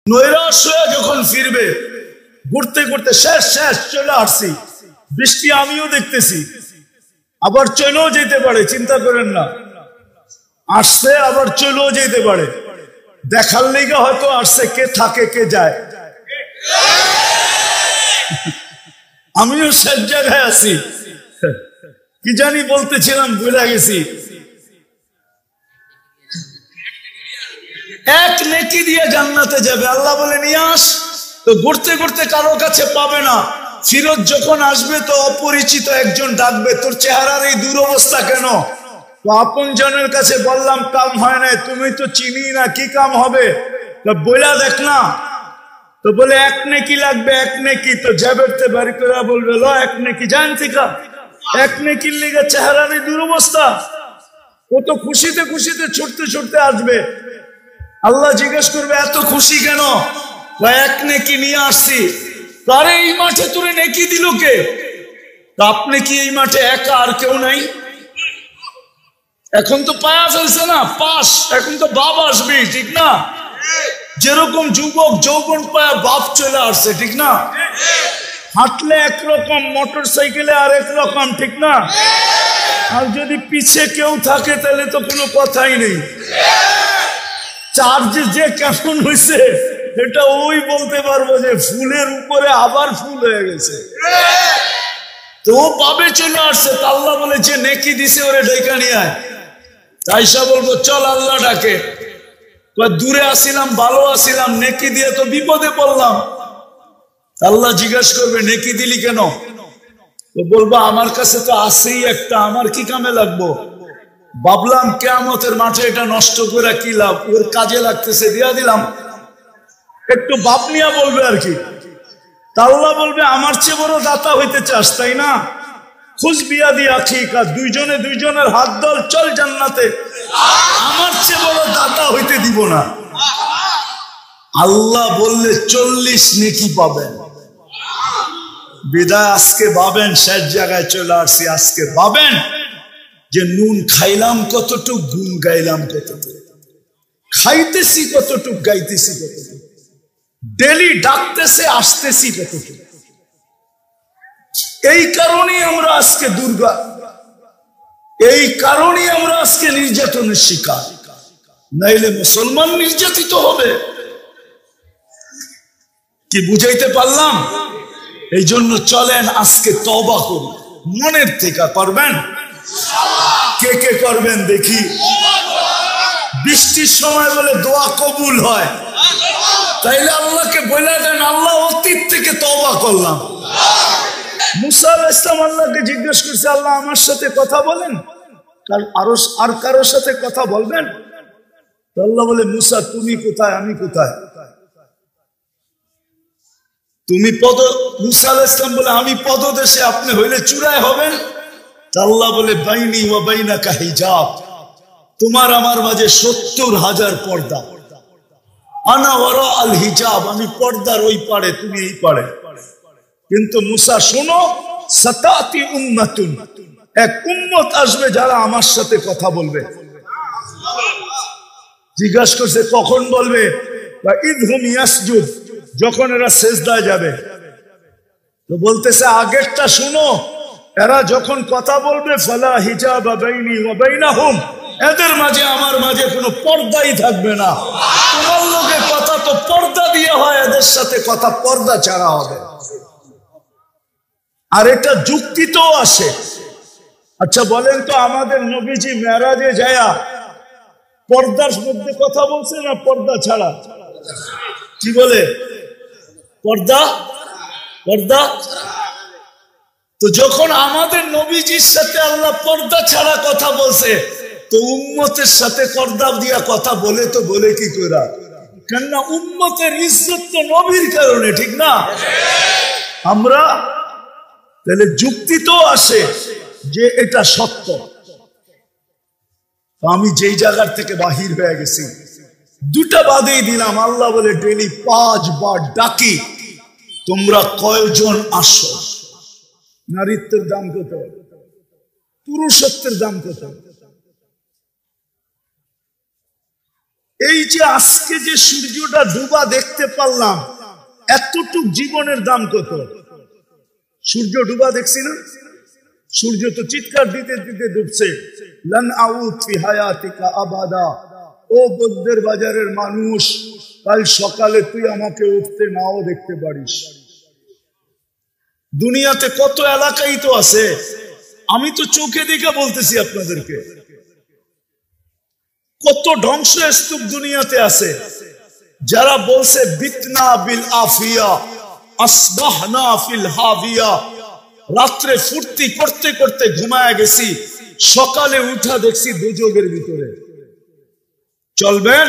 নৈরাশ হয়ে যখন ফিরবে, ঘুরতে ঘুরতে শেষ চলে আসছি, বৃষ্টি আমিও দেখতেছি, আবার চলেও যেতে পারে, চিন্তা করেন না, আসছে আবার চলেও যেতে পারে, দেখার লেগে হয়তো আসছে, কে থাকে কে যায়। আমিও শেষ জায়গায় আছি, কি জানি বলতেছিলাম ভুলে গেছি। এক নেকি দিয়ে জান্নাতে যাবে, আল্লাহ বলে নিয়ে আস। তো ঘুরতে ঘুরতে কারো কাছে পাবে না, ফিরত যখন আসবে তো অপরিচিত একজন ডাকবে, তোর চেহারার এই দুরবস্থা কেন? তো আপন জনের কাছে বললাম কাম হয় না, তুমি তো চিনি না, কি কাম হবে? তো বইলা দেখ না। তো বলে এক নেকি লাগবে, এক নেকি। তো জেবেরতে বাড়ি করে বলবে লো এক নেকি, জানতি কা এক নেকির লিগে চেহারার এই দুরবস্থা। ও তো খুশিতে খুশিতে ছুটতে ছুটতে আসবে, আল্লাহ জিজ্ঞেস করবে এত খুশি কেন? এক নেকি নিয়ে আসছি। তারে এই মাঠে তোরে নেকি দিল কে? তা আপনি কি এই মাঠে একা, আর কেউ নাই? এখন তো পায়া ফেলছে না পাশ, এখন তো বাপ আসবে, ঠিক না? যেরকম যুবক যৌবন পায়া বাপ চলে আসছে, ঠিক না? হাঁটলে একরকম, মোটর সাইকেলে আর একরকম, ঠিক না? আর যদি পিছে কেউ থাকে তাহলে তো কোনো কথাই নেই। চার্জ যে কেমন হয়েছে এটা ওই বলতে পারবো, যে ফুলের উপরে আবার ফুল হয়ে গেছে। তো ও পাবে চলে আসছে, আল্লাহ বলেছে নেকি দিছে, ওরে ডেকে নিয়ে আয়। তাইসা বলবো চল আল্লাহ ডাকে, দূরে আসিলাম, ভালো আসিলাম, নেকি দিয়ে তো বিপদে পড়লাম। আল্লাহ জিজ্ঞাসা করবে নেকি দিলি কেন? তো বলবো আমার কাছে তো আছেই একটা, আমার কি কামে লাগবো? ভাবলাম কিয়ামতের মাঠে এটা নষ্ট করে কি লাভ, ওর কাজে লাগতেছে, দিয়া দিলাম। একটু বাপ নিয়া বলবে আর কি। আল্লাহ বলবে আমার চেয়ে বড় দাতা হইতে চাস, তাই না? খুশ বিয়া দিয়া ঠিক আর দুইজনে দুইজনের হাত দল, চল জান্নাতে। আমার চেয়ে বড় দাতা হইতে দিব না। আল্লাহ বললে 40 নেকি পাবেন। বিদায় আজকে ভাবেন, শেষ জায়গায় চলে আসছি, আজকে ভাবেন যে নুন খাইলাম কতটুক, গুণ গাইলাম কতটুক, খাইতেছি কতটুক, গাইতেছি কতটুক, ডেলি ডাকতেছে আসতেছি কতটুক। এই কারণেই আমরা আজকে দুর্গা, এই কারণেই আমরা আজকে নির্যাতনের শিকার, নাইলে মুসলমান নির্যাতিত হবে। কি বুঝাইতে পারলাম? এই জন্য চলেন আজকে তওবা করি, মনের থেকে করবেন। কে কে করবেন দেখি? বৃষ্টির সময় বলে দোয়া কবুল হয়, তাইলে আল্লাহকে বলে দেন আল্লাহ অতীত থেকে তওবা করলাম। মুসা আলাইহিস সালাম আল্লাহকে জিজ্ঞেস করছে, আল্লাহ আমার সাথে কথা বলেন, আর কারোর সাথে কথা বলবেন? আল্লাহ বলে মুসা তুমি কোথায়, আমি কোথায়? তুমি মুসা আলাইহিস সালাম বলে আমি পদদেশে, আপনি হইলে চূড়ায় হবেন। আল্লাহ বলে বাইনি ওয়া বাইনাকা হিজাব, তোমার আমার মাঝে 70,000 পর্দা। আনা ওয়ারা আল হিজাব, আমি পর্দার ওই পারে, তুমি এই পারে। কিন্তু মুসা শোনো, সাতাতি উম্মাতুন, এক উম্মত আসবে যারা আমার সাথে কথা বলবে। জিজ্ঞাসা করছে কখন বলবে? ইদহুম ইয়াসজুদ, যখন এরা সিজদায় যাবে। তো বলতেছে আগেরটা শুনো, এরা যখন কথা বলবে ফালা হিজাবা বাইনি ওয়া বাইনাহুম, এদের মাঝে আমার মাঝে কোনো পর্দাই থাকবে না। তোমার লোকে কথা তো পর্দা দিয়ে হয়, এদের সাথে কথা পর্দা ছাড়া হবে। আর এটা যুক্তিতেও আসে। আচ্ছা বলেন তো, আমাদের নবীজি মেরাজে যায়া পর্দার মধ্যে কথা বলছে না পর্দা ছাড়া? কি বলে? পর্দা, পর্দা। তো যখন আমাদের নবীজির সাথে আল্লাহ পর্দা ছাড়া কথা বলছে, তো উম্মতের সাথে পর্দা দিয়া কথা বলে তো বলে কি করা? কেননা উম্মতের ইজ্জত তো নবীর কারণে, ঠিক না? আমরা তাহলে যুক্তি তো আসে যে এটা সত্য। আমি যেই জায়গার থেকে বাহির হয়ে গেছি, দুটা বাদেই দিলাম। আল্লাহ বলে ডেলি 5 বার ডাকি, তোমরা কয়জন আসো? নারীত্বের দাম কত? পুরুষত্বের দাম কত? এই যে আজকে যে সূর্যটা ডুবা দেখতে পারলাম, এতটুক জীবনের দাম কত? সূর্য ডুবা দেখছি না, সূর্য তো চিৎকার দিতে দিতে ডুবছে, লান আউদ ফি হায়াতিকা আবাদা। ও বদ্রের বাজারের মানুষ, কাল সকালে তুই আমাকে উঠতে নাও দেখতে পারিস। দুনিয়াতে কত এলাকাই তো আছে, আমি তো চোখে দেখে বলতেছি আপনাদেরকে, কত ধ্বংসস্তূপ দুনিয়াতে আছে। যারা বলছে বিতনা বিল আফিয়া আসবাহনা ফিল হাবিয়া, রাত্রে ফুর্তি করতে করতে ঘুমায় গেছি, সকালে উঠা দেখছি দুযোগের ভিতরে। চলবেন?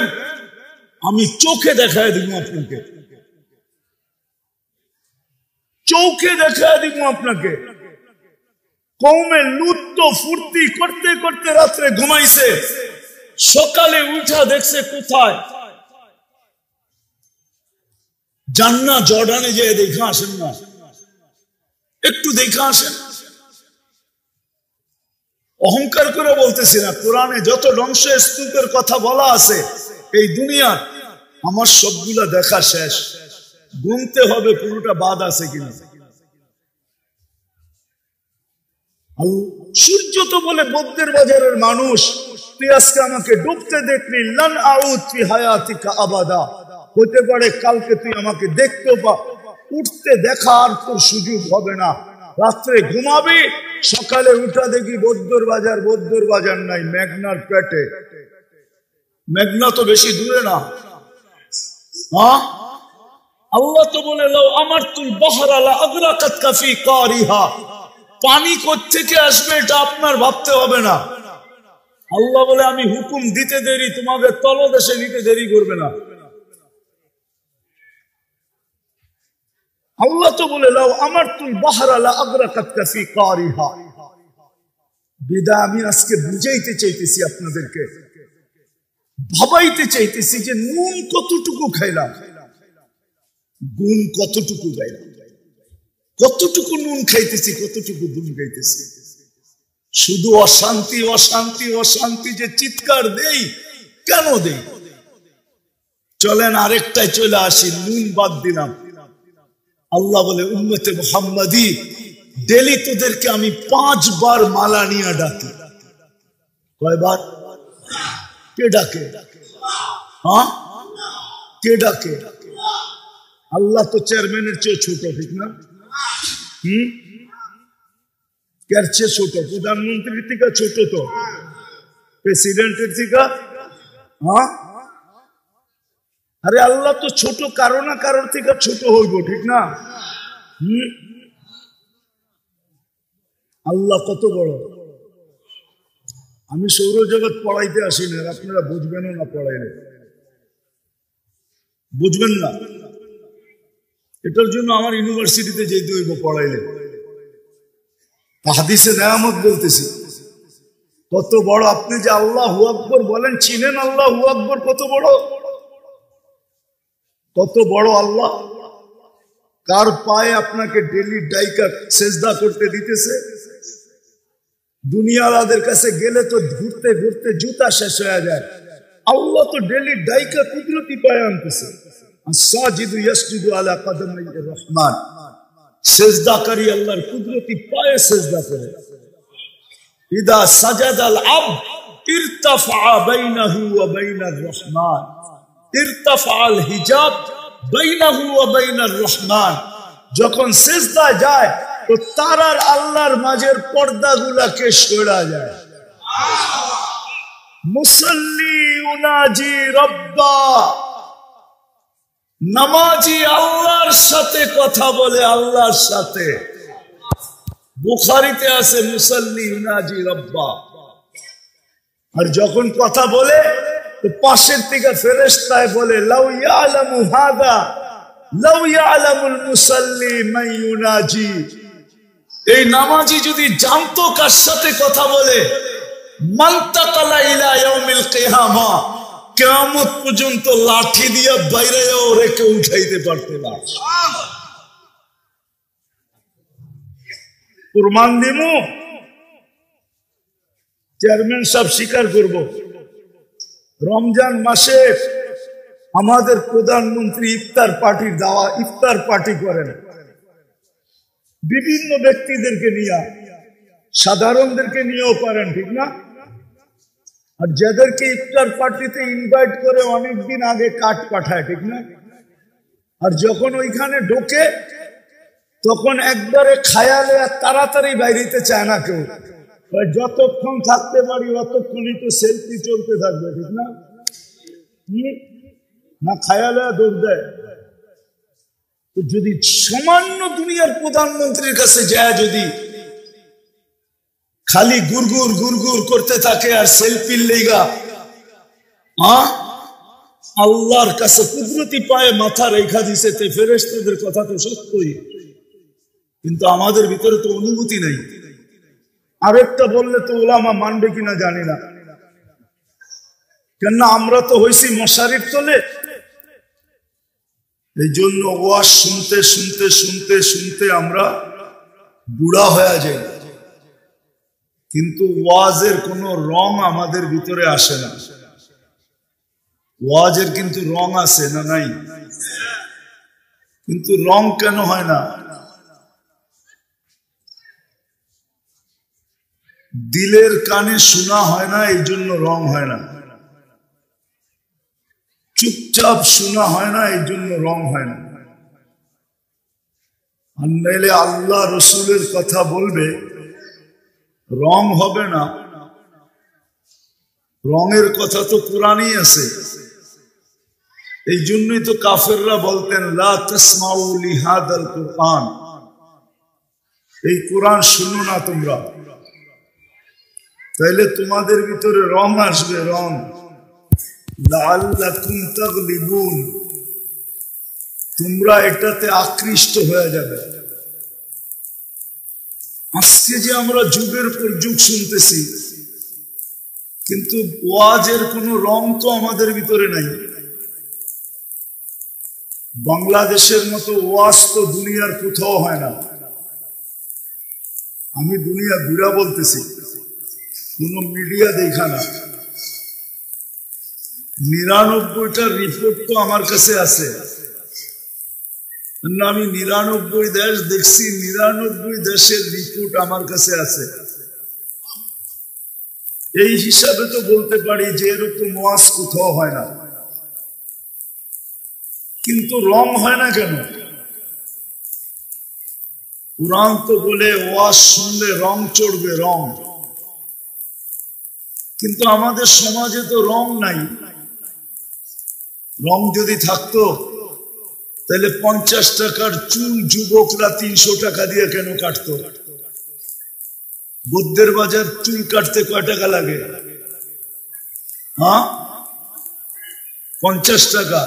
আমি চোখে দেখায় দিব আপনাকে, চোখে দেখায় দিব আপনাকে। কওমে লূত তো ফুর্তি করতে করতে রাত্রে ঘুমাইছে, সকালে উঠা দেখছে কোথায়? জান্না জর্ডানে যেয়ে দেখা আসেন না, একটু দেখা আসেন। অহংকার করে বলতেছি না, কোরআনে যত ধ্বংস স্তূপের কথা বলা আছে এই দুনিয়ার, আমার সবগুলা দেখা শেষ, গুনতে হবে কোনটা বাদ আছে কিনা। সূর্য তো বলে বদ্রের বাজারের মানুষ, তুই আজকে আমাকে ডুবতে দেখলি, লান আউদ ফি হায়াতিকা আবাদা, হতে পারে কালকে তুই আমাকে দেখতেও পা, উঠতে দেখা আর তোর সুযোগ হবে না। রাত্রে ঘুমাবি, সকালে উঠা দেখি বদ্র বাজার নাই, মেঘনার পেটে। মেঘনা তো বেশি দূরে না। হ্যাঁ, আল্লাহ তো বলে লাউ আমারতুল বাহরা লা আগরাকাতকা ফি কারিহা, পানি কোত্থেকে আসবে এটা আপনার ভাবতে হবে না। আল্লাহ বলে আমি হুকুম দিতে দেরি, তোমাদের তলদেশে নিতে দেরি করবে না। আল্লাহ তো বলে লাউ আমারতুল বাহরা লা আগরাকাতকা ফি কারিহা। বিদায় আমি আজকে বুঝাইতে চাইতেছি আপনাদেরকে, ভাবাইতে চাইতেছি যে নুন কতটুকু খাইলাম, গুণ কতটুকু গাইলাম, কতটুকু নুন খাইতেছি, কতটুকু গুণ গাইতেছি। শুধু অশান্তি অশান্তি অশান্তি যে চিৎকার দেই, কেন দেই? চলেন আরেকটাই চলে আসি, নুন বাদ দিলাম। আল্লাহ বলে উম্মতে মুহাম্মাদি, ডেলি তোদেরকে আমি 5 বার মালা নিয়ে ডাকি। কয়বার? কে ডাকে? হ্যাঁ, কে ডাকে? আল্লাহ তো চেয়ারম্যানের চেয়ে ছোট, ঠিক না? কার চেয়ে ছোট? প্রধানমন্ত্রীর থেকে ছোট, তো প্রেসিডেন্টের থেকে। হ্যাঁ, আরে আল্লাহ তো ছোট, কারো না কারোর থেকে ছোট হইব, ঠিক না? আল্লাহ কত বড়। আমি সৌরজগৎ পড়াইতে আসি না, আপনারা বুঝবেনও না, পড়াইলে বুঝবেন না। এটার জন্য আমার ইউনিভার্সিটিতে যেতে হইব পড়াইলে। হাদিসে নেয়ামত বলতেছি, কত বড়। আপনি যে আল্লাহু আকবার বলেন, চিনেন আল্লাহু আকবার কত বড়? কত বড় আল্লাহ। কার পায়ে আপনাকে ডেলি ডাইকা সেজদা করতে দিতেছে? দুনিয়ালাদের কাছে গেলে তো ঘুরতে ঘুরতে জুতা শেষ হয়ে যায়, আল্লাহ তো ডেলি ডাইকা কুদরতি পায়ে আনতেছে। সাজিদু ইয়াসজুদু আলা কদমাইর রহমান, সেজদাকারী আল্লাহর কুদরতি পায়ে সেজদা করে। ইদা সাজাদাল আবদ ইরতাফা বাইনাহু ওয়া বাইনার রহমান, ইরতাফাল হিজাব বাইনাহু ওয়া বাইনার রহমান। যখন সেজদা যায় তো তার আর আল্লাহর মাঝের পর্দাগুলাকে সরা যায়। মুসাল্লি উনাজি রব্বা, নামাজি আল্লাহর সাথে কথা বলে, আল্লাহর সাথে। বুখারীতে আছে মুসাল্লি উনাজি রব্বা। আর যখন কথা বলে তো পাশের থেকে ফেরেশতায় বলে লাউ ইয়ালামু হাদা লাউ ইয়ালামুল মুসাল্লি মান ইউনাজি। এই নামাজি যদি জানতো কার সাথে কথা বলে, মানতাকালা ইলা ইয়াউমিল কিয়ামা, কিয়ামত পর্যন্ত লাঠি দিয়ে বাইরেও রেখে উঠাইতে পারতো না। প্রমাণ দিমু, চেয়ারম্যান সাহেব স্বীকার করব, রমজান মাসে আমাদের প্রধানমন্ত্রী ইফতার পার্টি করেন বিভিন্ন ব্যক্তিদেরকে নিয়ে, সাধারণদেরকে নিয়েও করেন, ঠিক না? আর যাদেরকে ইফতার পার্টিতে ইনভাইট করে অনেকদিন আগে কার্ড পাঠায়, ঠিক না? আর যখন ওইখানে ঢোকে তখন একবারে খায়ালে আর তাড়াতাড়ি বাইরেতে চায় না কেউ, যতক্ষণ থাকতে পারি অতক্ষণই তো সেলফি চলতে থাকবে, ঠিক না? না খায়ালে দৌড় দেয়। তো যদি সামান্য দুনিয়ার প্রধানমন্ত্রীর কাছে যায়, যদি খালি গুড়গুড় গুড়গুড় করতে থাকে আর সেলফির লেগা, আল্লাহর কাছে কুদরতি পায়ে মাথা রেখা দিছে, ফেরেশতাদের কথা তো সত্যই, কিন্তু আমাদের ভিতরে তো অনুভূতি নেই। আরেকটা বললে তো ওলামা মানবে কিনা জানি না, কেননা আমরা তো হইছি মশারির তলে। এই জন্য ওয়াজ শুনতে শুনতে শুনতে শুনতে আমরা বুড়া হয়ে যাই, কিন্তু ওয়াজের কোন রং আমাদের ভিতরে আসে না। ওয়াজের কিন্তু রং আছে না নাই? কিন্তু রং কেন হয় না? দিলের কানে শোনা হয় না, এই জন্য রং হয় না। চুপচাপ শোনা হয় না, এই জন্য রং হয় না। আর নাইলে আল্লাহ রসুলের কথা বলবে, রং হবে না। রঙের কথা তো কোরআনই আছে। এই জন্যই তো কাফেররা বলতেন লা তাসমাউ লিহাদাল কুরআন, এই কোরআন শুনো না তোমরা, তাইলে তোমাদের ভিতরে রং আসবে, রং। লাআল্লাকুম তাগলিবুন, তোমরা এটাতে আকৃষ্ট হয়ে যাবে। আজকে যে আমরা যুগের পর যুগ শুনতেছি, কিন্তু ওয়াজের কোন রং তো আমাদের ভিতরে নাই। বাংলাদেশের মতো ওয়াজ তো দুনিয়ার কোথাও হয় না। আমি দুনিয়া ঘুরা বলতেছি, কোন মিডিয়া দেখা না। 99টা রিপোর্ট তো আমার কাছে আছে, আমি 99 দেশ দেখছি, 99 দেশের রিপোর্ট আমার কাছে আছে। এই হিসাবে তো বলতে পারি যে এরকম ওয়াজ কোথাও হয় না। কিন্তু রং হয় না কেন? কুরআন তো বলে ওয়াজ শুনলে রং চড়বে, রং। কিন্তু আমাদের সমাজে তো রং নাই। রং যদি থাকতো তাহলে 50 টাকার চুল যুবকরা 300 টাকা দিয়ে কেন কাটতো? বুদ্ধের বাজার চুল কাটতে কয় টাকা লাগে? 50 টাকা।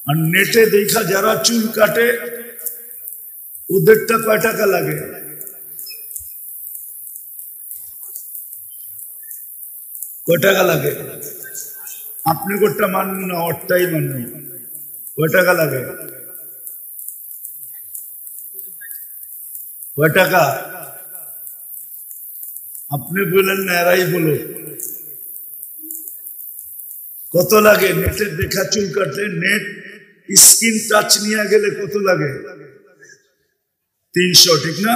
আর নেটে দেখা যারা চুল কাটে ওদেরটা কয় টাকা লাগে? কয় টাকা লাগে? আপনি কোনটা মানবেন না, ওরটাই মানবেন। কয় টাকা লাগে? কয় টাকা? আপনি বলেন না, এরাই বলো কত লাগে? নেটের দেখা চুল কাটলে, নেট স্ক্রিন টাচ নিয়ে গেলে কত লাগে? 300, ঠিক না?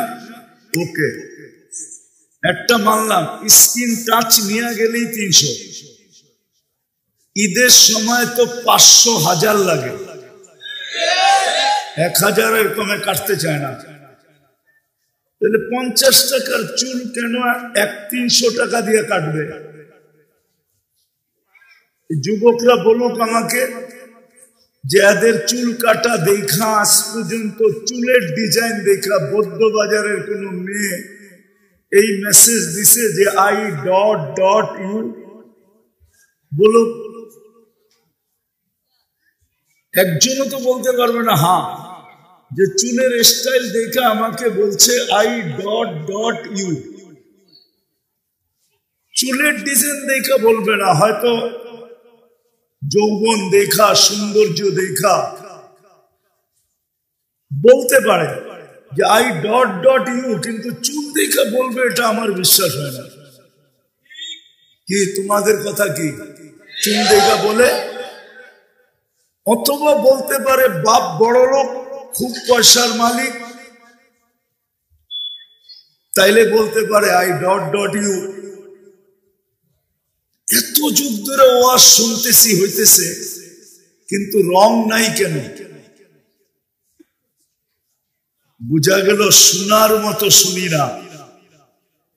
ওকে, একটা মানলাম, স্ক্রিন টাচ নিয়ে গেলেই 300। ঈদের সময় তো 500, 1000 লাগে, 1000-এর কমে কাটতে চায় না। তাহলে 50 টাকার চুল কেন 300 টাকা দিয়ে কাটবে? যুবকরা বলুক আমাকে যে এদের চুল কাটা দেখা, আজ পর্যন্ত চুলের ডিজাইন দেখা বৌদ্ধ বাজারের কোন মেয়ে এই মেসেজ দিছে যে I.U? বলুক, একজনও তো বলতে পারবে না হ্যাঁ, যে চুলের স্টাইল দেখা আমাকে বলছে I.U। চুলের ডিজাইন দেখা বলবে না, হয়তো যৌবন দেখা, সৌন্দর্য দেখা বলতে পারে যে I.U, কিন্তু চুল দেখা বলবে, এটা আমার বিশ্বাস হয় না। কি তোমাদের কথা কি? চুন দেখা বলে, অথবা বলতে পারে বাপ বড় লোক, খুব পয়সার মালিক, তাইলে বলতে পারে আই ডট ডট ইউ। এত যুগ ধরে ওয়াজ শুনতেছি হইতেছে, কিন্তু রং নাই কেন? বুঝা গেল শোনার মতো শুনি না।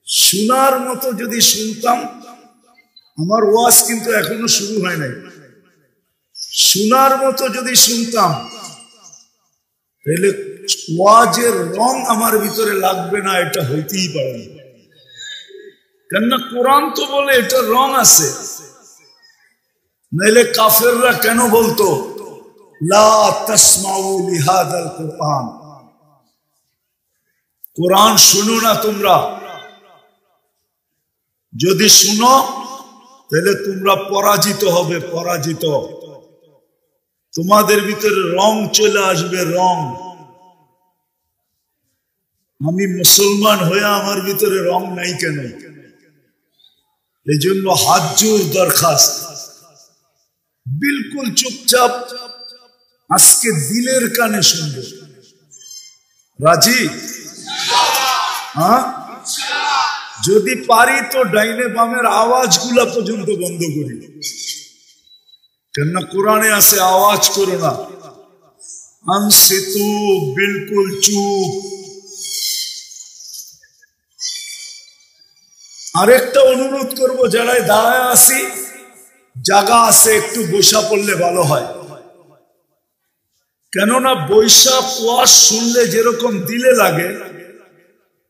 শোনার মতো যদি শুনতাম, আমার ওয়াজ কিন্তু এখনো শুরু হয় নাই, শোনার মতো যদি শুনতাম তাহলে ওয়াজের রং আমার ভিতরে লাগবে না, এটা হইতেই পারে না। কেননা কোরআন তো বলে এটা রং আছে, নাইলে কাফেররা কেন বলতো লা তাসমাউ লিহাদাল কুরআন, কোরআন শুনো না তোমরা, যদি শুনো তাহলে তোমরা পরাজিত হবে, পরাজিত। তোমাদের ভিতরে রং চলে আসবে, রং। আমি মুসলমান হয়ে আমার ভিতরে রং নাই কেন? এই জন্য হাত জোর দরখাস্ত, বিলকুল চুপচাপ আজকে দিলের কানে শুনবে। রাজি? হ্যাঁ, যদি পারি তো ডাইনে বামের আওয়াজগুলা পর্যন্ত বন্ধ করি, কেননা কোরআনে আছে আওয়াজ করো না। আনসিতু, বিলকুল চুপ। আরেকটা অনুরোধ করব, যারা দাঁড়ায় আসি, জায়গা আছে, একটু বৈশা পড়লে ভালো হয়। কেননা বৈশা ওয়াজ শুনলে যেরকম দিলে লাগে,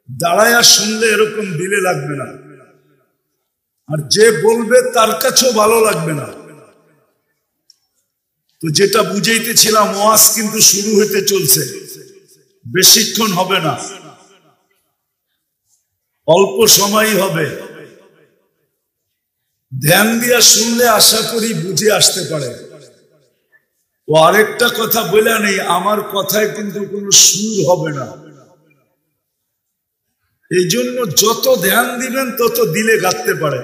দাঁড়ায়া শুনলে এরকম দিলে লাগবে না, আর যে বলবে তার কাছেও ভালো লাগবে না। তো যেটা বুঝাইতেছিলাম, ওয়াজ কিন্তু শুরু হইতে চলছে, বেশিক্ষণ হবে না, অল্প সময়ই হবে। ধ্যান দিয়া শুনলে আশা করি বুঝে আসতে পারে। ও আরেকটা কথা বলে নেই, আমার কথায় কিন্তু কোনো সুর হবে না। এই জন্য যত ধ্যান দিবেন তত দিলে গাঁথতে পারে,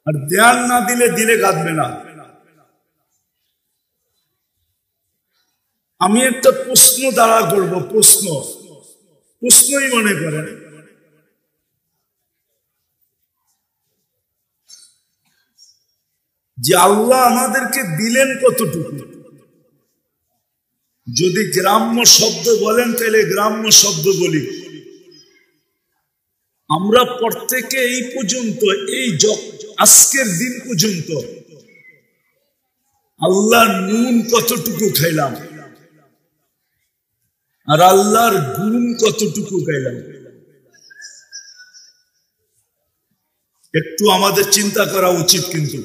আর ধ্যান না দিলে দিলে গাঁথবে না। আমি একটা প্রশ্ন দাঁড়া করব, প্রশ্নই মনে করেন, যে আল্লাহ আমাদেরকে দিলেন কতটুকু? যদি গ্রাম্য শব্দ বলেন তাহলে গ্রাম্য শব্দ বলি। আমরা প্রত্যেকে এই পর্যন্ত, এই আজকের দিন পর্যন্ত আল্লাহর নুন কতটুকু খাইলাম, আর আল্লাহর গুণ কতটুকু খাইলাম? একটু আমাদের চিন্তা করা উচিত কিন্তু।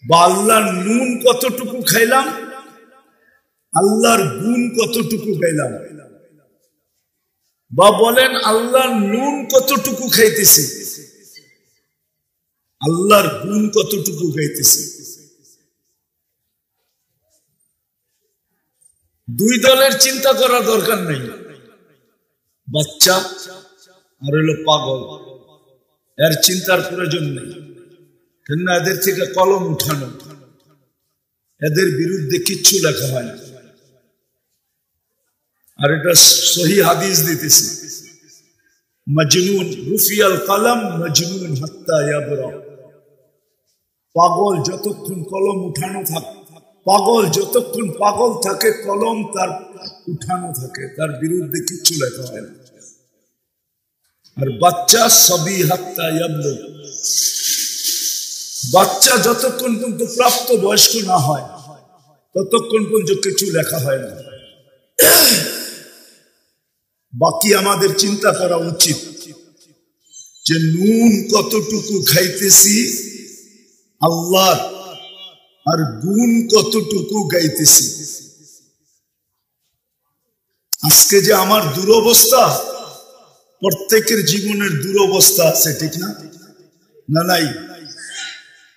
বা আল্লাহর নুন কতটুকু খাইলাম, আল্লাহর গুণ কতটুকু খাইলাম? বা বলেন আল্লাহর নুন কতটুকু খাইতেছি, আল্লাহর গুণ কতটুকু খাইতেছি? দুই দলের চিন্তা করার দরকার নেই, বাচ্চা আর হলো পাগল, এর চিন্তার প্রয়োজন নেই। কেননা এদের থেকে কলম উঠানো, এদের বিরুদ্ধে কিচ্ছু লেখা হয় না। আর এটা সহি হাদিস দিতেছি, মজনুন রুফিয়াল কলম মজনুন হাত্তা ইয়াবরা। পাগল যতক্ষণ কলম উঠানো থাকে, পাগল যতক্ষণ পাগল থাকে, কলম তার উঠানো থাকে, তার বিরুদ্ধে কিচ্ছু লেখা হয় না। আর বাচ্চা সবই হাত্তা ইয়াবলুগ, বাচ্চা যতক্ষণ পর্যন্ত প্রাপ্ত বয়স্ক না হয় ততক্ষণ পর্যন্ত কিছু লেখা হয় না। বাকি আমাদের চিন্তা করা উচিত যে নুন কতটুকু খাইতেছি আল্লাহ, আর গুণ কতটুকু গাইতেছি। আজকে যে আমার দুরবস্থা, প্রত্যেকের জীবনের দুরবস্থা আছে, ঠিক না? না নাই?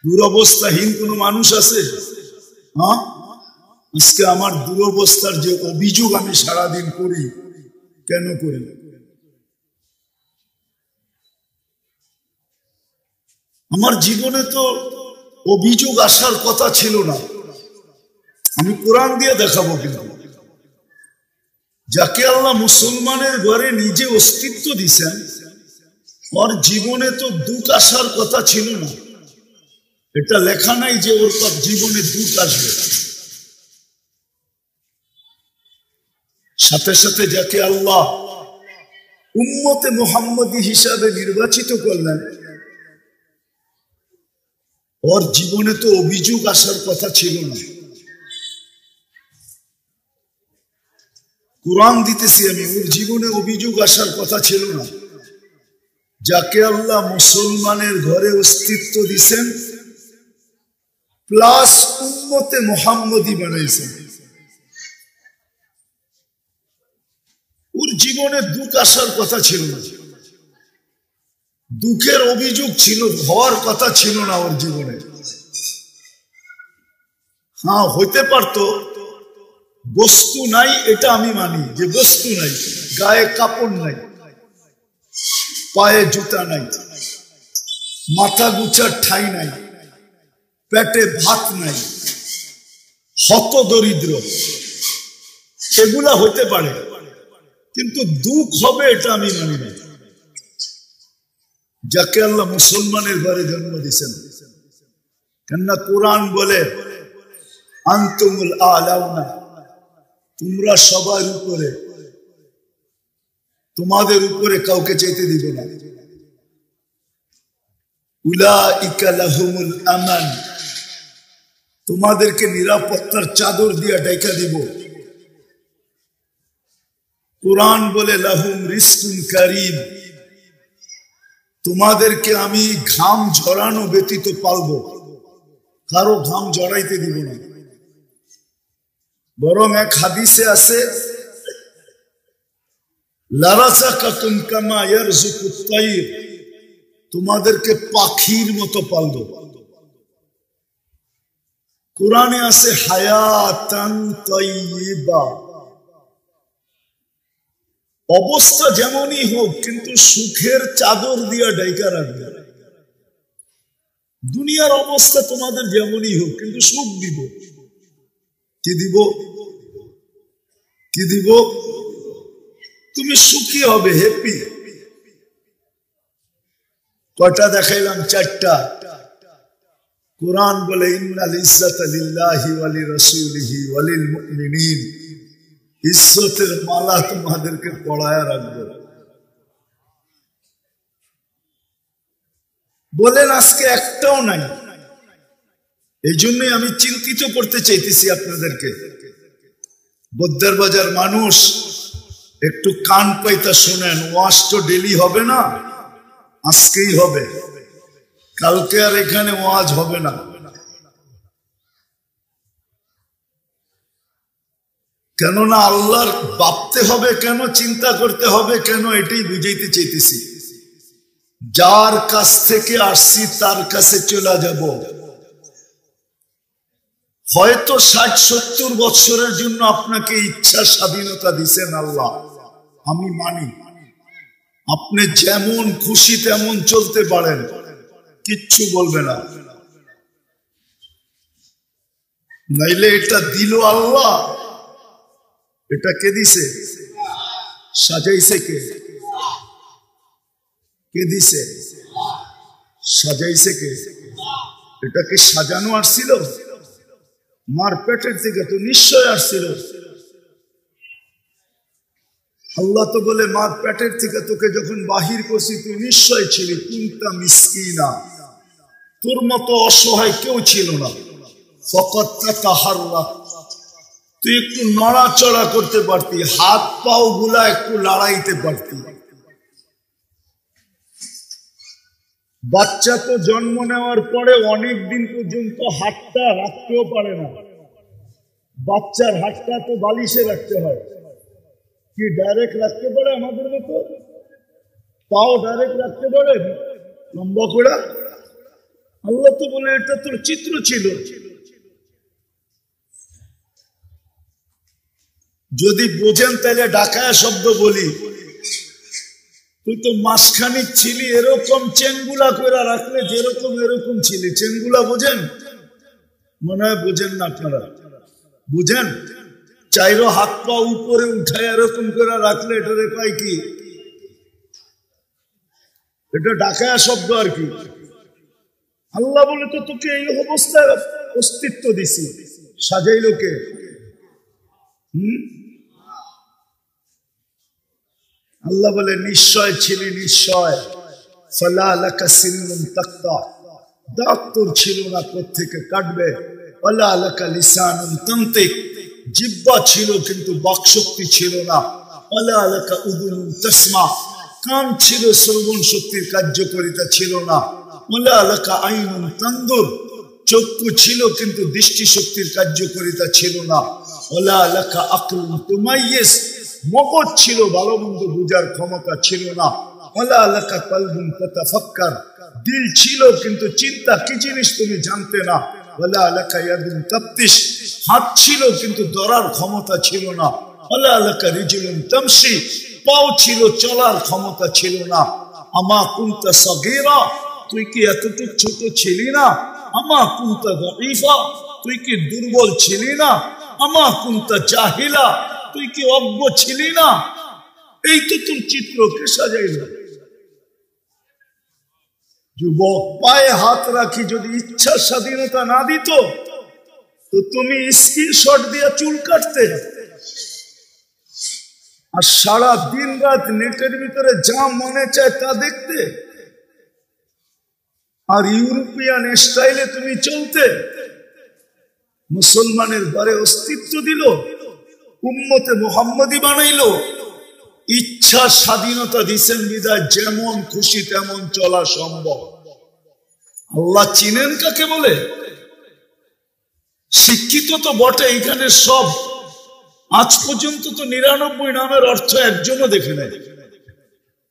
দুরবস্থাহীন কোন মানুষ আছে? হ্যাঁ, আজকে আমার দুরবস্থার যে অভিযোগ আমি সারাদিন করি, কেন করি? আমার জীবনে তো অভিযোগ আসার কথা ছিল না। আমি কোরআন দিয়ে দেখাবো, কিন্তু যাকে আল্লাহ মুসলমানের ঘরে নিজে অস্তিত্ব দিছেন, ওর জীবনে তো দুঃখ আসার কথা ছিল না। এটা লেখা নাই যে ওর জীবনে দুঃখ আসবে। সাথে সাথে যাকে আল্লাহ উম্মতে মুহাম্মদী হিসাবে নির্বাচিত করলেন, ওর জীবনে তো অভিযোগ আসার কথা ছিল না। কোরআন দিতেছি আমি, ওর জীবনে অভিযোগ আসার কথা ছিল না। যাকে আল্লাহ মুসলমানের ঘরে অস্তিত্ব দিছেন প্লাস উম্মতে মুহাম্মদী বানাইছেন, ওর জীবনে দুঃখ আসার কথা ছিল না। দুঃখের অভিযোগ ছিল, হওয়ার কথা ছিল না ওর জীবনে। হ্যাঁ, হইতে পারত বস্তু নাই, এটা আমি মানি যে বস্তু নাই, গায়ে কাপড় নাই, পায়ে জুতা নাই, মাথা গুছার ঠাই নাই, পেটে ভাত নাই, হত দরিদ্র, এগুলা হইতে পারে, কিন্তু দুঃখ হবে এটা আমি মানি না। যাকে আল্লাহ মুসলমানের ঘরে জন্ম দিয়েছেন, কেননা কোরআন বলে আনতুমুল আলাউনা, তোমরা সবার উপরে, তোমাদের উপরে কাউকে চাইতে দিব না। উলাইকা লাহুমুল আমান, তোমাদেরকে নিরাপত্তার চাদর দিয়ে ঢাকা দিব। কোরআন বলে লাহুম রিজকুন কারীম, তোমাদেরকে আমি ঘাম ঝরানো ব্যতীত পালবো, কারো ঘাম ঝরাইতে দিব না। বরং এক হাদিসে আছে লারাযাকাকুম কামা ইয়ারযুকুত তাইর, তোমাদেরকে পাখির মতো পালবো। কোরআনে আছে হায়াতান তাইয়্যিবা, অবস্থা যেমনই হোক কিন্তু সুখের চাদর দিয়া ঢাকা রাখবে। দুনিয়ার অবস্থা তোমাদের যেমনই হোক কিন্তু সুখ দিব। কি দিব? কি দিব? তুমি সুখী হবে, হ্যাপি। কয়টা দেখাইলাম? চারটা। কোরআন বলে ইন্নাল ইজ্জাতা লিল্লাহি ওয়া লিরাসূলিহি ওয়া লিল মুমিনিন, ইজ্জতের মালা তোমাদেরকে পড়ায়া রাখবো। বলেন আজকে একটাও নাই। এই জন্যই আমি চিন্তিত করতে চাইতেছি আপনাদেরকে। বদ্দার বাজার মানুষ একটু কান পাইতা শোনেন, ওয়াজ তো ডেলি হবে না, আজকেই হবে, কালকে আর এখানে ওয়াজ হবে না। কেননা আল্লাহর ভাবতে হবে কেন, চিন্তা করতে হবে কেন, এটাই বুঝাইতে চাইতেছি। যার কাছ থেকে আসছি তার কাছে চলে যাব। হয়তো 60-70 বছরের জন্য আপনাকে ইচ্ছা স্বাধীনতা দিছেন আল্লাহ, আমি মানি। আপনি যেমন খুশি তেমন চলতে পারেন, কিচ্ছু বলবে না। নাইলে এটা দিল আল্লাহ, এটা কে দিছে? সাজাইছে কে? কে দিছে? সাজাইছে কে? এটা কি সাজানো আসছিল? মার পেটের থেকে তো নিশ্চয় আসছিল। আল্লাহ তো বলে মার পেটের থেকে তোকে যখন বাহির করছি তুই নিশ্চয় ছিলি কুনতা মিসকিনা, তোর মতো অসহায় কেউ ছিল না। ফাকাত তাতাহাররাক, তুই একটু নড়াচড়া করতে পারতি, হাত পাও গুলা একটু লড়াইতে পারতি। বাচ্চা তো জন্ম নেওয়ার পরে অনেক দিন পর্যন্ত হাতটা রাখতেও পারে না। বাচ্চার হাতটা তো বালিশে রাখতে হয়, কি ডাইরেক্ট রাখতে পারে আমাদের মতো? পাও ডাইরেক্ট রাখতে পারে লম্বা করে? আল্লাহ তো বলে এটা তোর চিত্র ছিল। যদি বোঝেন তাহলে ঢাকায় শব্দ বলি, তুই তো মাসখানিক ছিলি, এরকম চেনগুলা করে রাখলে যেরকম এরকম ছিলি। চেনগুলা বোঝেন? মনে হয় বোঝেন না আপনারা। বুঝেন? চাইরো হাত পা উপরে উঠায় এরকম করে রাখলে এটা কয় কি? এটা ডাকায়া শব্দ আর কি। আল্লাহ বলে তো তোকে এই অবস্থায় অস্তিত্ব দিছি, সাজাইল কে? আল্লাহ বলে নিশ্চয় ছিলি, নিশ্চয় ফালা লাকা সিনুন তাকতা, দাঁত তোর ছিল না, কোত্থেকে কাটবে। ওয়ালা লাকা লিসানুন তানতিক, জিহ্বা ছিল কিন্তু বাকশক্তি ছিল না। ওয়ালা লাকা উযুনুন তাসমা, কান ছিল, শ্রবণ শক্তির কার্যকারিতা ছিল না। ওয়ালা লাকা আইনুন তানদুর, চক্ষু ছিল কিন্তু দৃষ্টি শক্তির কার্যকারিতা ছিল না। ওয়ালা লাকা আকলুন তুমাইয়িজ, মগজ ছিল, ভালো মন্দ বুঝার ক্ষমতা ছিল না। ওয়ালা লাকা কলবুন তাতাফাক্কার, দিল ছিল কিন্তু চিন্তা কি জিনিস তুমি জানতে না। ওয়ালা লাকা ইয়াদুন তাফতিশ, হাত ছিল কিন্তু ধরার ক্ষমতা ছিল না। ওয়ালা লাকা রিজলুন তামশি, পাও ছিল, চলার ক্ষমতা ছিল না। আমা কুনতা সাগীরা, তুই কি এতটুক ছোট ছিলি না? আমা কুনতা দাঈফা, তুই কি দুর্বল ছিলি না? আমা কুনতা জাহিলা, তুই কি অজ্ঞ ছিলি না? এই তো তোর চিত্রকে সাজাইল। যুবক, পায়ে হাত রাখি যদি ইচ্ছার স্বাধীনতা না দিত তো তুমি স্ক্রিনশট দিয়ে চুল কাটতে আর সারা দিন রাত নেটের ভিতরে যা মনে চায় তা দেখতে, আর ইউরোপিয়ান স্টাইলে তুমি চলতে। মুসলমানের ঘরে অস্তিত্ব দিল, উম্মতে মুহাম্মদী বানাইলো, ইচ্ছা স্বাধীনতা দিছেন বিদায় যেমন খুশি তেমন চলা সম্ভব। আল্লাহ চিনেন কাকে বলে? শিক্ষিত তো বটে এখানে সব, আজ পর্যন্ত তো 99 নামের অর্থ একজনও দেখে নেয়।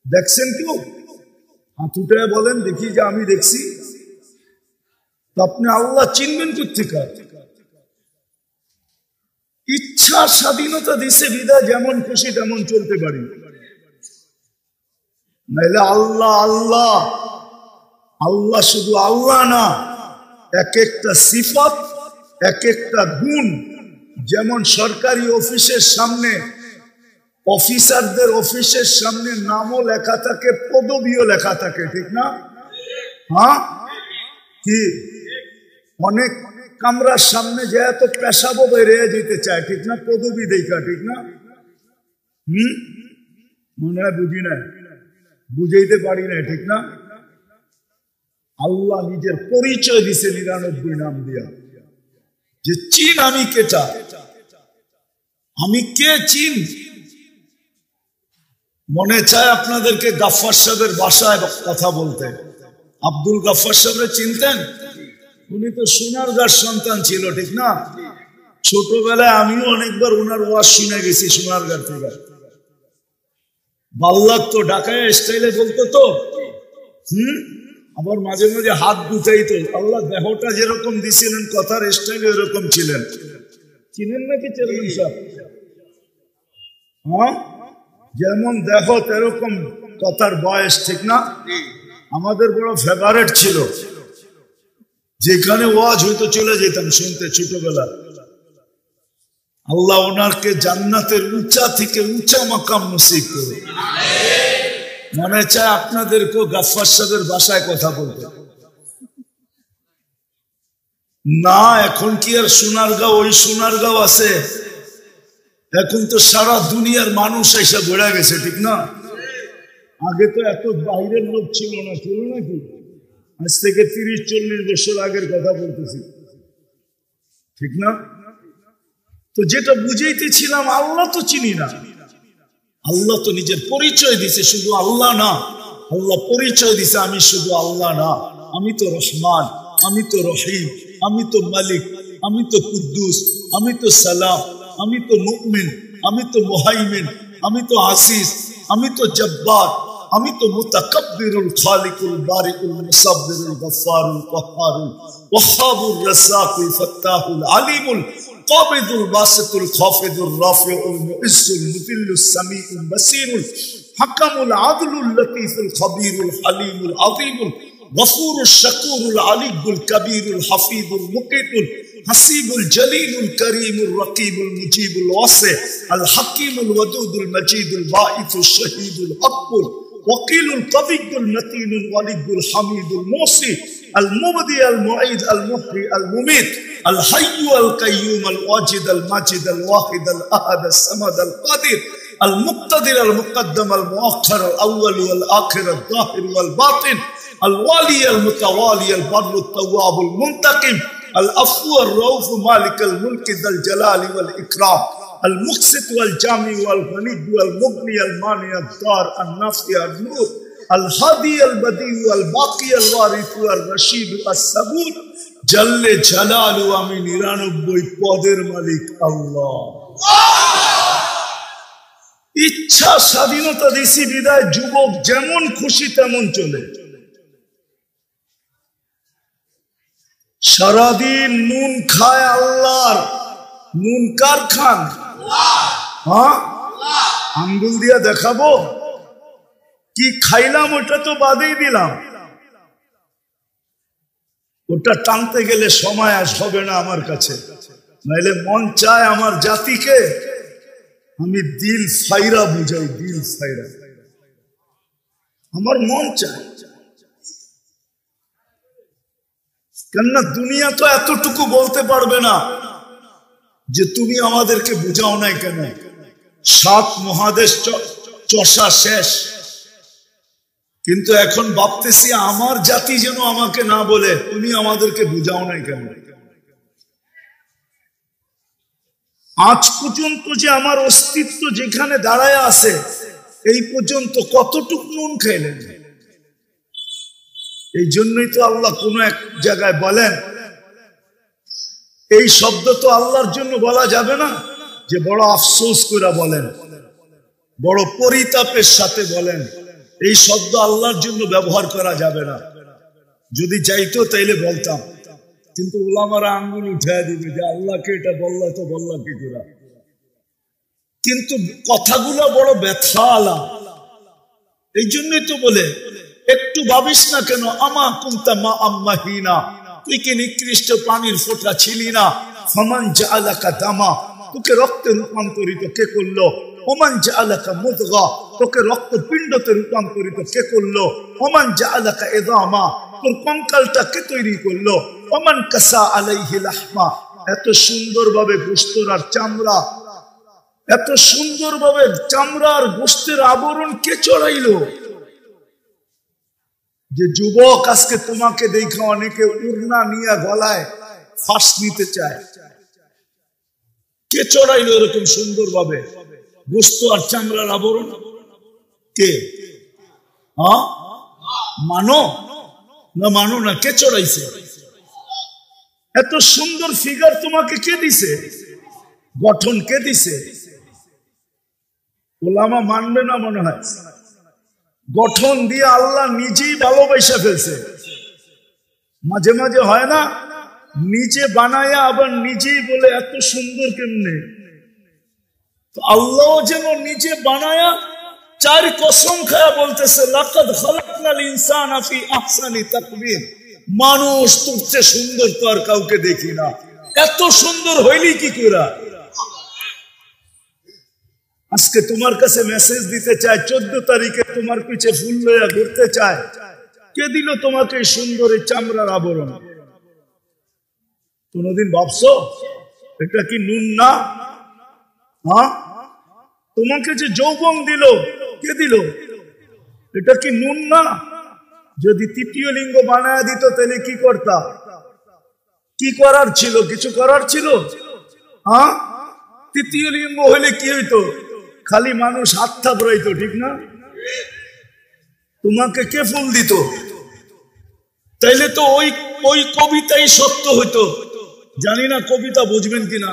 দেখছেন কেউ? হাত উঠায় বলেন দেখি যে আমি দেখছি। আপনি আল্লাহ চিনবেন কোত্থেকে? ইচ্ছা স্বাধীনতা দিছে বিদায় যেমন খুশি তেমন চলতে পারি। নাইলে আল্লাহ আল্লাহ আল্লাহ শুধু আল্লাহ না, এক একটা সিফাত, এক একটা গুণ। যেমন সরকারি অফিসের সামনে, অফিসারদের অফিসের সামনে নামও লেখা থাকে, পদবিও লেখা থাকে, ঠিক না? হ্যাঁ কি? অনেক কামরার সামনে যে এত পেশাবো বেড়ে যেতে চায়, ঠিক না? পদবি দেখা, ঠিক না? মনে হয় বুঝি না, বুঝাইতে পারি না, ঠিক না? আল্লাহ নিজের পরিচয় দিছে 99 নাম দিয়া, যে চিন আমি কেটা, আমি কে চিন। মনে চায় আপনাদেরকে গাফফার সাহেবের বাসায় কথা বলতে। আব্দুল গাফফার সাহেব চিনতেন? উনি তো সোনারগাঁর সন্তান ছিল, ঠিক না? ছোটবেলায় আমিও অনেকবার ওনার ওয়াজ শুনে গেছি সোনারগাঁ থেকে। ভাল লাগতো, ঢাকায় স্টাইলে বলতো তো। আবার মাঝে মাঝে হাত গুটাইতো। আল্লাহ দেহটা যেরকম দিছিলেন কথার স্টাইলে এরকম ছিলেন। চিনেন নাকি চেয়ারম্যান সাহেব? হ্যাঁ, যেমন দেহ এরকম কথার বয়স, ঠিক না? আমাদের বড় ফেভারেট ছিল, যেখানে ওয়াজ হইতো চলে যেতাম শুনতে ছোটবেলা। আল্লাহ ওনারকে জান্নাতের উঁচা থেকে উঁচা মাকাম নসিব করে। মনে চায় আপনাদেরকেও গাফফার সাহেবের বাসায় কথা বলতে। না, এখন কি আর সোনারগাঁও ওই সোনারগাঁও আছে? এখন তো সারা দুনিয়ার মানুষ এসে বেড়ে গেছে, ঠিক না? আগে তো এত বাইরের লোক ছিল না, ছিল নাকি? আজ থেকে 30-40 বছর আগের কথা বলতেছি, ঠিক না? তো যেটা বুঝাইতেছিলাম, আল্লাহ তো চিনি না। আল্লাহ তো নিজের পরিচয় দিছে, শুধু আল্লাহ না, আল্লাহ পরিচয় দিছে আমি শুধু আল্লাহ না, আমি তো রহমান, আমি তো রহিম, আমি তো মালিক, আমি তো কুদ্দুস, আমি তো সালাম, আমি তো মুমিন, আমি তো মুহাইমিন, আমি তো আসিস, আমি তো জব্বার, আমি তো মুতাকাব্বিরুল খালিকুল বারিকুল মুসাব্বিরুল গফফারুল কহ্হারুল ওয়াহ্হাবুর রাসাকুল ফাত্তাহুল আলিমুল قابض الباسط الخافض الرافع المعز المذل السميع البصير হাকামুল আদলুল লতীফুল খবীরুল হালিমুল আযীমুল গফুরুশ শাকুরুল আলিয়ুল কবীরুল হাফিজুল মুকিতুল হাসিবুল জলিলুল করিমুর রকিবুল মুজিবুল ওয়াসি আল হাকিমুল ওয়াদুদুল মজিদুল বাঈসুশ শহীদুল হকুল ওয়াকিলুল কবিয়ুল মতিনুল ওয়ালিয়ুল হামিদুল মুসি আল মুবদি আল মুঈদ আল মুহয়ি আল মুমিত আল হাইয়্যু আল কাইয়্যুম আল ওয়াজিদ আল মাজিদ আল ওয়াহিদ আল আহাদ আস সামাদ আল কাদির المقتدر المقدم المؤخر الأول والآخر الظاهر والباطن الوالي المتوالي البر التواب المنتقم العفو الرؤوف مالك الملك ذا الجلال والإكرام المقسط والجامع والغني والمغني المانع الضار النافع النور الهادي البديع الباقي الوارث الرشيد الصبور جل جلاله আমি 99 পদের মালিক আল্লাহ। ইচ্ছা স্বাধীনতা দিছি বিদায় যুবক যেমন খুশি তেমন চলে, সারাদিন নুন খায় আল্লাহর, নুন কার খান? হ্যাঁ, আঙ্গুল দিয়া দেখাবো কি খাইলাম ওটা তো বাদেই দিলাম, ওটা টানতে গেলে সময় আজ হবে না আমার কাছে, নাইলে মন চায় আমার জাতিকে আমি দিল ফাইরা বুঝাই, দিল ফাইরা আমার মন চায়। কেননা দুনিয়া তো এতটুকু বলতে পারবে না যে তুমি আমাদেরকে বুঝাও নাই কেন, 7 মহাদেশ চষা শেষ। কিন্তু এখন ভাবতেছি আমার জাতি যেন আমাকে না বলে তুমি আমাদেরকে বুঝাও নাই কেন। আজ পর্যন্ত যে আমার অস্তিত্ব যেখানে দাঁড়ায় আছে এই পর্যন্ত কতটুকু নুন খাইলেন? এই জন্যই তো আল্লাহ কোন এক জায়গায় বলেন, এই শব্দ তো আল্লাহর জন্য বলা যাবে না, যে বড় আফসোস করে বলেন, বড় পরিতাপের সাথে বলেন, এই শব্দ আল্লাহর জন্য ব্যবহার করা যাবে না। যদি চাইতো তাইলে বলতাম, কিন্তু ওলামারা আঙ্গুল উঠে দিবে যে আল্লাহকে এটা বললা তো বললা কি করে। কিন্তু কথাগুলো বড় ব্যথা আলা, এই জন্যই তো বলে একটু ভাবিস না কেন, আমা কুনতা মা আম্মাহিনা, তুই কি নিকৃষ্ট পানির ফোঁটা ছিলি না? ফামান জাআলাকা দামা, তোকে রক্তে রূপান্তরিত কে করলো? ওমান জাআলাকা মুদগা, তোকে রক্তপিণ্ডতে রূপান্তরিত কে করলো? ওমান জাআলাকা ইযামা, তোর কঙ্কালটা কে তৈরি করলো? ওমান কাসা আলাইহি লাহমা, এত সুন্দরভাবে গোশত আর চামড়া, এত সুন্দরভাবে চামড়া আর গোশতের আবরণ কে চড়াইলো? যে যুবক আজকে তোমাকে দেখে অনেকে উড়না নিয়ে গলায় ফাঁস নিতে চায়, কে চড়াইলো এরকম সুন্দরভাবে গোশত আর চামড়ার আবরণ? কে? মানো না মানো না, কে চড়াইছে? এত সুন্দর ফিগার তোমাকে কে দিছে? গঠন কে দিছে? ওলামা মানবে না মনে হয়। গঠন দিয়ে আল্লাহ নিজেই ভালোবাসা ফেলছে। মাঝে মাঝে হয় না, নিজে বানায়া আবার নিজেই বলে এত সুন্দর কেমনে? তো আল্লাহ যেন নিজে বানায়া 4 কসম খায়া বলতেছে, লাকাদ খালাকনাল ইনসানা ফি আহসানি তাকবীর, মানুষ তোর চেয়ে সুন্দর তো আর কাউকে দেখি না। এত সুন্দর হইলি কি করে? আজকে তোমার কাছে মেসেজ দিতে চায়, 14 তারিখে তোমার পিছে ফুল লইয়া ঘুরতে চায়, কে দিল তোমাকে এই সুন্দর এই চামড়ার আবরণ? কোনদিন ভাবছো এটা কি নুন না? হ্যাঁ, তোমাকে যে যৌবন দিল কে দিল? এটা কি নুন না? যদি 3য় লিঙ্গ বানায় দিত তাহলে কি করতা? কি করার ছিল? কিছু করার ছিল? হ্যাঁ, 3য় লিঙ্গ হইলে কি হইতো? খালি মানুষ হাত থাপড়াইতো, ঠিক না? তোমাকে কে ফুল দিত? তাইলে তো ওই কবিতাই সত্য হইতো। জানি না কবিতা বুঝবেন কিনা।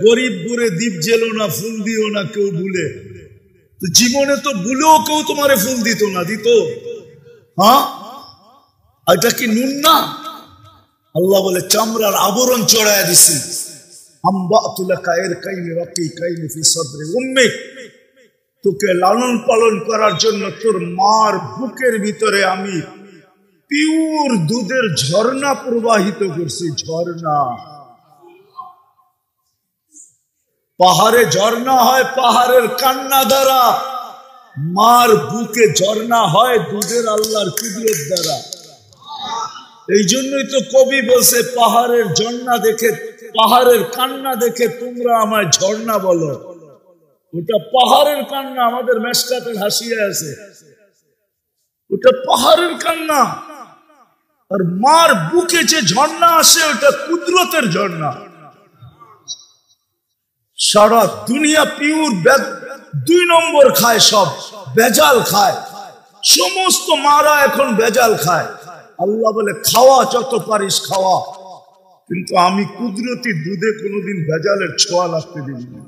গরিব গুরে দ্বীপ জেলো না, ফুল দিও না কেউ ভুলে। তো জীবনে তো ভুলেও কেউ তোমারে ফুল দিত না, দিত? হ্যাঁ, এটা কি নুন না? আল্লাহ বলে চামড়ার আবরণ চড়াইয়া দিছি। তোকে লালন পালন করার জন্য তোর মার বুকের ভিতরে আমি পিওর দুধের ঝর্ণা প্রবাহিত করছি। ঝর্ণা, পাহাড়ে ঝর্ণা হয় পাহাড়ের কান্না দ্বারা, মার বুকে ঝর্ণা হয় দুধের আল্লাহর কুদরত দ্বারা। এই জন্যই তো কবি বলছে পাহাড়ের ঝর্ণা দেখে, পাহাড়ের কান্না দেখে তোমরা আমায় ঝর্ণা বলো। ওটা পাহাড়ের কান্না, আমাদের মেশকাতের হাসিয়ে আছে, ওটা পাহাড়ের কান্না। আর মার বুকে যে ঝর্ণা আসে ওটা কুদরতের ঝর্ণা। সারা দুনিয়া পিওর 2 নম্বর খায়, সব ভেজাল খায়, সমস্ত মারা এখন ভেজাল খায়। আল্লাহ বলে খাওয়া যত পারিস খাওয়া, কিন্তু আমি কুদরতি দুধে কোনোদিন ভেজালের ছোঁয়া লাগতে দিব না।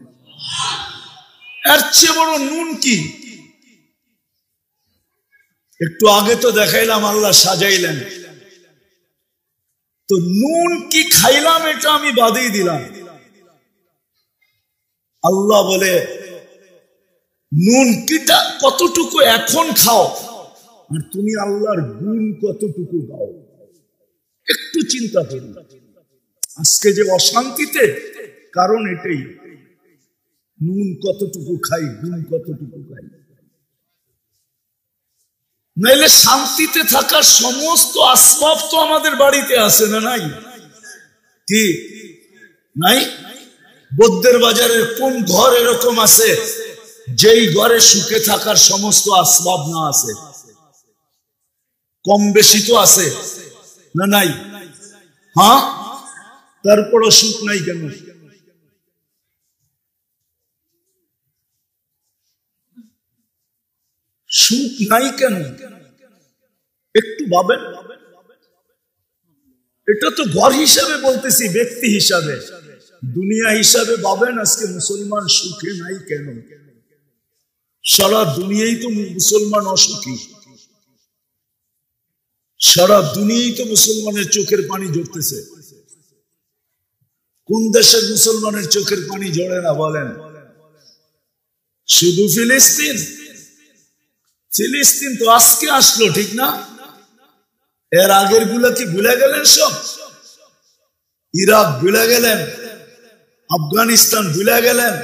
এর চেয়ে বড় নুন কি? একটু আগে তো দেখাইলাম আল্লাহ সাজাইলেন, তো নুন কি খাইলাম এটা আমি বাদেই দিলাম। আল্লাহ বলে নুন কিটা কতটুকু এখন খাও, আর তুমি আল্লাহর গুণ কতটুকু গাও। একটু চিন্তা করি, আজকে যে অশান্তিতে কারণ এটাই, নুন কতটুকু খাই, গুণ কতটুকু খাই। নাইলে শান্তিতে থাকার সমস্ত আসবাব তো আমাদের বাড়িতে আছে না? নাই কি নাই? বৌদ্ধের বাজারের কোন ঘর এরকম আছে যেই ঘরে সুখে থাকার সমস্ত আসবাব না আছে? কম বেশি তো আছে না? নাই? হ্যাঁ, তারপরও সুখ নাই কেন? সুখ নাই কেন একটু ভাবেন। এটা তো ঘর হিসাবে বলতেছি, ব্যক্তি হিসাবে, দুনিয়া হিসাবে ভাবেন আজকে মুসলমান সুখে নাই কেন? সারা দুনিয়াই তো মুসলমান অসুখী, সারা দুনিয়াই তো মুসলমানের চোখের পানি ঝরতেছে। কোন দেশের মুসলমানের চোখের পানি ঝরে না বলেন? শুধু ফিলিস্তিন? ফিলিস্তিন তো আজকে আসলো, ঠিক না? এর আগের গুলা কি ভুলে গেলেন সব? ইরাক ভুলে গেলেন, আফগানিস্তান ভুলে গেলেন,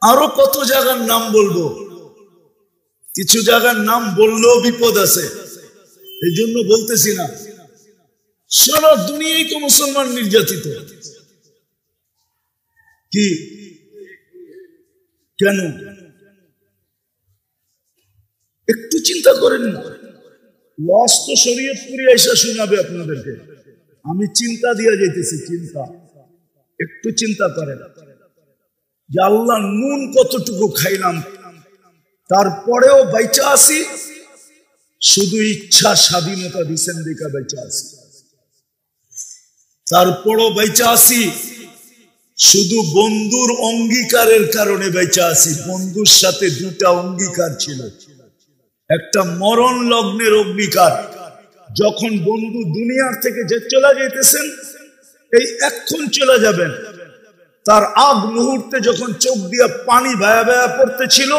আরো কত জায়গার নাম বলবো, কিছু জায়গার নাম বললেও বিপদ আছে, এই জন্য বলতেছি না। সারা দুনিয়ায় তো মুসলমান নির্যাতিত। কি কেন? একটু চিন্তা করেন না। ওয়াজ তো শরীয়তপুরি আইসা শোনাবে আপনাদেরকে, আমি চিন্তা দিয়া যাইতেছি। চিন্তা, একটু চিন্তা করেন যে আল্লাহ নুন কতটুকু খাইলাম, তারপরেও বাইচা আছি, শুধু ইচ্ছা স্বাধীনতা দিচ্ছেন দেখা বাইচা আছি। তারপরও বাইচা আছি শুধু বন্ধুর অঙ্গীকারের কারণে বাইচা আছি। বন্ধুর সাথে 2টা অঙ্গীকার ছিল, একটা মরণ লগ্নের অঙ্গীকার, যখন বন্ধু দুনিয়ার থেকে যে চলে যাইতেছেন, এই এখন চলে যাবেন, তার আগ মুহূর্তে যখন চোখ দিয়ে পানি ভায়া ভায়া পড়তেছিল,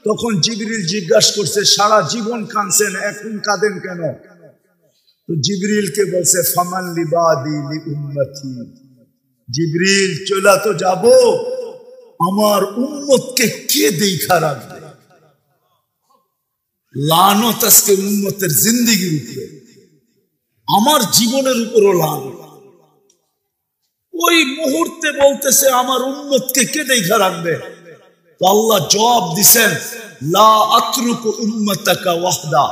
তখন জিবরিল জিজ্ঞাসা করছে সারা জীবন কাঁদছেন, এখন কাঁদেন কেন? তো জিবরিলকে বলছে ফামান লিবাদি লি উম্মতি, জিবরিল চলা তো যাব, আমার উম্মতকে কে দেখা রাখবে? লানত আজকে উম্মতের জিন্দেগির উপরে, আমার জীবনের উপরও লানত। ওই মুহূর্তে বলতেছে আমার উম্মতকে কে দেখা রাখবে? তো আল্লাহ জবাব দিছেন লা আতরুকু উম্মাতাকা ওয়াহদা,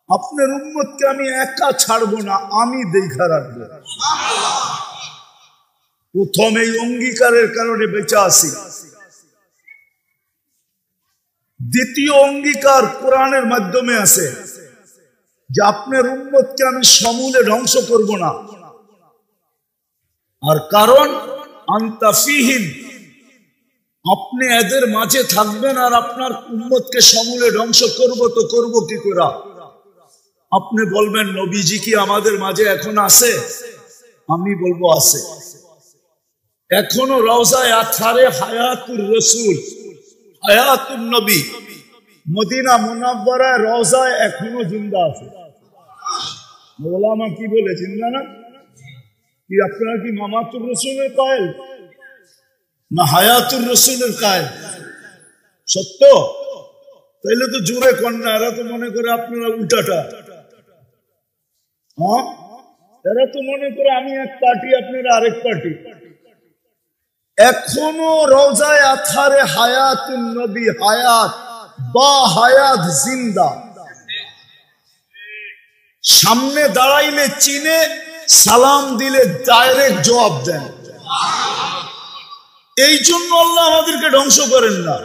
আপনার উম্মতকে আমি একা ছাড়বো না, আমি দেখা রাখবো। প্রথম এই অঙ্গীকারের কারণে বেঁচে আছি। দ্বিতীয় অঙ্গীকার কোরআনের মাধ্যমে আছে যে আপনার উম্মতকে আমি সমূলে ধ্বংস করব না। আর কারণ আনতা ফীহিম, আপনি এদের মাঝে থাকবেন আর আপনার উম্মতকে সমূলে ধ্বংস করব, তো করব কি করে? আপনি বলবেন নবীজি কি আমাদের মাঝে এখন আছে? আমি বলবো আছে, এখনো রওজায়ে আতহারে হায়াতুর রাসূল হায়াতুন নবী মদিনা মুনাব্বারায় রওজায় এখনো জিন্দা আছে। ওলামা কি বলে জিন্দা না? কি আপনারা কি মামাতুর রসুলের কায়েল না হায়াতুর রসুলের কায়েল? সত্য? তাইলে তো জোরে কন্যা, এরা তো মনে করে আপনারা উল্টাটা। হ্যাঁ, এরা তো মনে করে আমি এক পার্টি আপনারা আরেক পার্টি। এখনো রওজায়ে আতহারে হায়াতুন নবী, হায়াত বা হায়াত জিন্দা। সামনে দাঁড়াইলে চিনে, সালাম দিলে ডাইরেক্ট জবাব দেন। এই জন্য আল্লাহ আমাদেরকে ধ্বংস করেন না।